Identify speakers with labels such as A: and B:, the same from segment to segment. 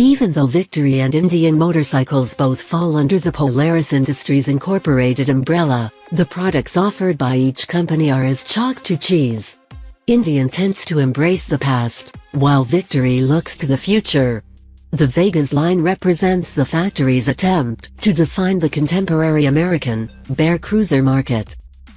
A: Even though Victory and Indian Motorcycles both fall under the Polaris Industries Incorporated umbrella, the products offered by each company are as chalk to cheese. Indian tends to embrace the past, while Victory looks to the future. The Vegas line represents the factory's attempt to define the contemporary American bear cruiser market.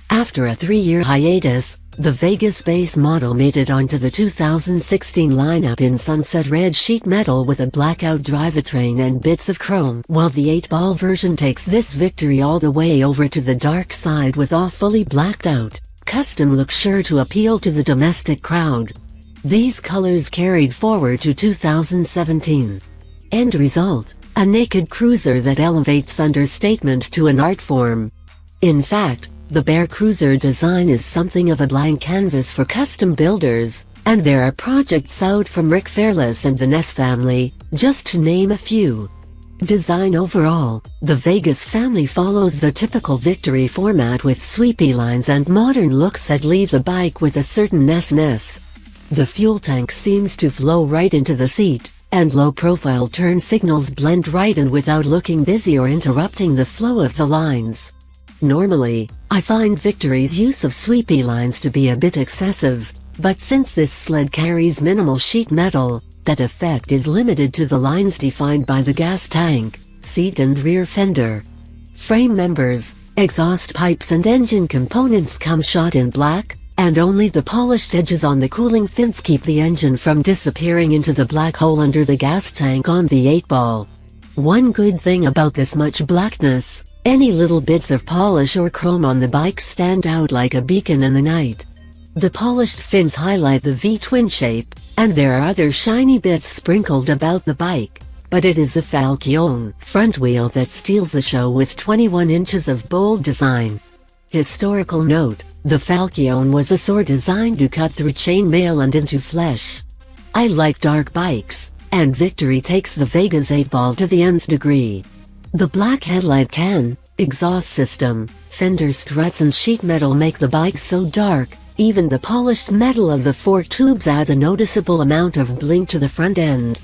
A: After a 3-year hiatus, the Vegas base model made it onto the 2016 lineup in sunset red sheet metal with a blackout drivetrain and bits of chrome, while the 8-ball version takes this Victory all the way over to the dark side with all fully blacked out, custom look sure to appeal to the domestic crowd. These colors carried forward to 2017. End result, a naked cruiser that elevates understatement to an art form. In fact, the Bear Cruiser design is something of a blank canvas for custom builders, and there are projects out from Rick Fairless and the Ness family, just to name a few. Design overall, the Vegas family follows the typical Victory format with sweepy lines and modern looks that leave the bike with a certain Ness-ness. The fuel tank seems to flow right into the seat, and low-profile turn signals blend right in without looking busy or interrupting the flow of the lines. Normally, I find Victory's use of sweepy lines to be a bit excessive, but since this sled carries minimal sheet metal, that effect is limited to the lines defined by the gas tank, seat and rear fender. Frame members, exhaust pipes and engine components come shot in black, and only the polished edges on the cooling fins keep the engine from disappearing into the black hole under the gas tank on the 8-ball. One good thing about this much blackness, any little bits of polish or chrome on the bike stand out like a beacon in the night. The polished fins highlight the V-twin shape, and there are other shiny bits sprinkled about the bike, but it is the Falcone front wheel that steals the show with 21 inches of bold design. Historical note, the Falcone was a sword designed to cut through chainmail and into flesh. I like dark bikes, and Victory takes the Vegas 8-ball to the nth degree. The black headlight can, exhaust system, fender struts and sheet metal make the bike so dark, even the polished metal of the fork tubes adds a noticeable amount of blink to the front end.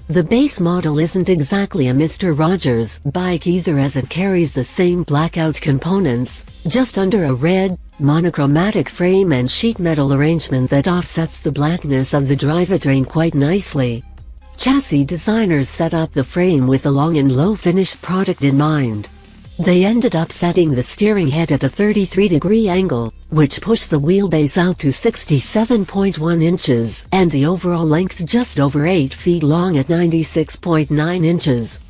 A: The base model isn't exactly a Mr. Rogers bike either, as it carries the same blackout components, just under a red, monochromatic frame and sheet metal arrangement that offsets the blackness of the drivetrain quite nicely. Chassis designers set up the frame with the long and low finished product in mind. They ended up setting the steering head at a 33-degree angle, which pushed the wheelbase out to 67.1 inches and the overall length just over 8 feet long at 96.9 inches.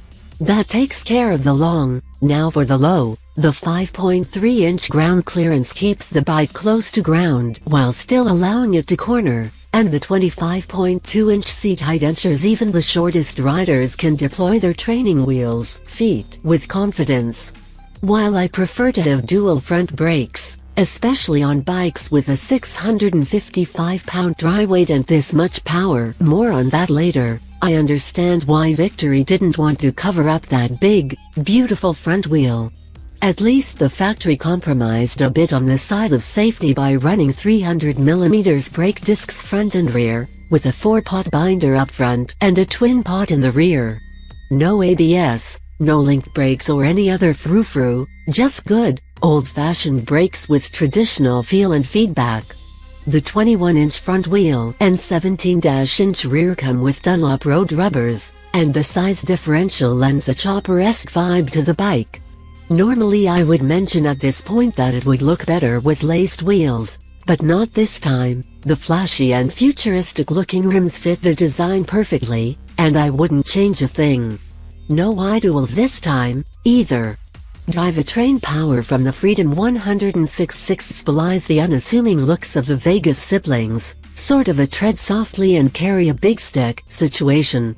A: That takes care of the long. Now for the low. The 5.3-inch ground clearance keeps the bike close to ground while still allowing it to corner, and the 25.2-inch seat height ensures even the shortest riders can deploy their training wheels, feet, with confidence. While I prefer to have dual front brakes, especially on bikes with a 655-pound dry weight and this much power, more on that later, I understand why Victory didn't want to cover up that big, beautiful front wheel. At least the factory compromised a bit on the side of safety by running 300mm brake discs front and rear, with a 4-pot binder up front and a twin pot in the rear. No ABS, no link brakes or any other frou-frou, just good, old-fashioned brakes with traditional feel and feedback. The 21-inch front wheel and 17-inch rear come with Dunlop road rubbers, and the size differential lends a chopper-esque vibe to the bike. Normally I would mention at this point that it would look better with laced wheels, but not this time. The flashy and futuristic-looking rims fit the design perfectly, and I wouldn't change a thing. No iDuals this time, either. Drivetrain power from the Freedom 106/6 belies the unassuming looks of the Vegas siblings, sort of a tread softly and carry a big stick situation.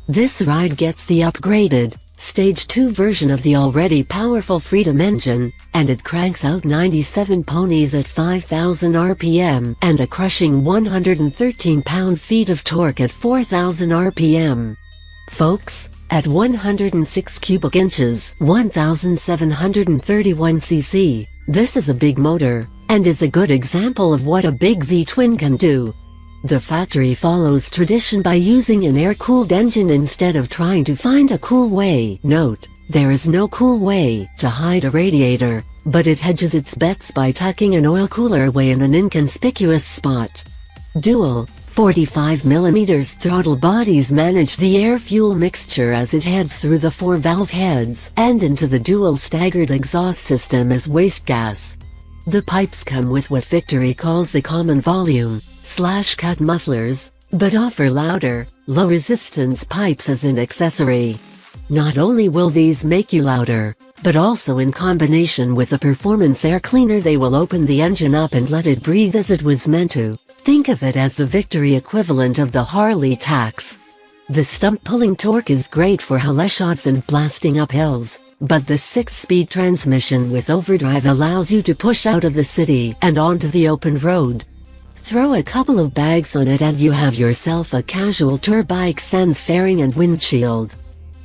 A: This ride gets the upgraded, Stage 2 version of the already powerful Freedom engine, and it cranks out 97 ponies at 5,000 RPM and a crushing 113 pound-feet of torque at 4,000 RPM. Folks, At 106 cubic inches, 1,731 cc, this is a big motor, and is a good example of what a big V-twin can do. The factory follows tradition by using an air-cooled engine instead of trying to find a cool way. Note, there is no cool way to hide a radiator, but it hedges its bets by tucking an oil cooler away in an inconspicuous spot. Dual 45mm throttle bodies manage the air-fuel mixture as it heads through the 4 valve heads and into the dual staggered exhaust system as waste gas. The pipes come with what Victory calls the common volume/cut mufflers, but offer louder, low-resistance pipes as an accessory. Not only will these make you louder, but also in combination with a performance air cleaner they will open the engine up and let it breathe as it was meant to. Think of it as the Victory equivalent of the Harley tax. The stump-pulling torque is great for helle shots and blasting up hills, but the 6-speed transmission with overdrive allows you to push out of the city and onto the open road. Throw a couple of bags on it and you have yourself a casual tour bike sans fairing and windshield.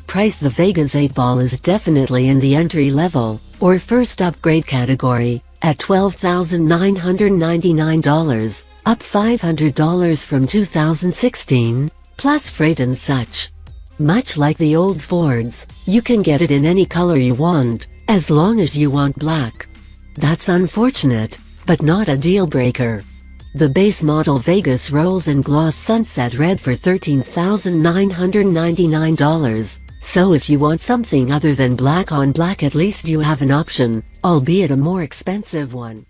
A: Price: the Vega's 8-ball is definitely in the entry-level, or first upgrade category, at $12,999, up $500 from 2016, plus freight and such. Much like the old Fords, you can get it in any color you want, as long as you want black. That's unfortunate, but not a deal-breaker. The base model Vegas rolls in gloss sunset red for $13,999, so if you want something other than black on black, at least you have an option, albeit a more expensive one.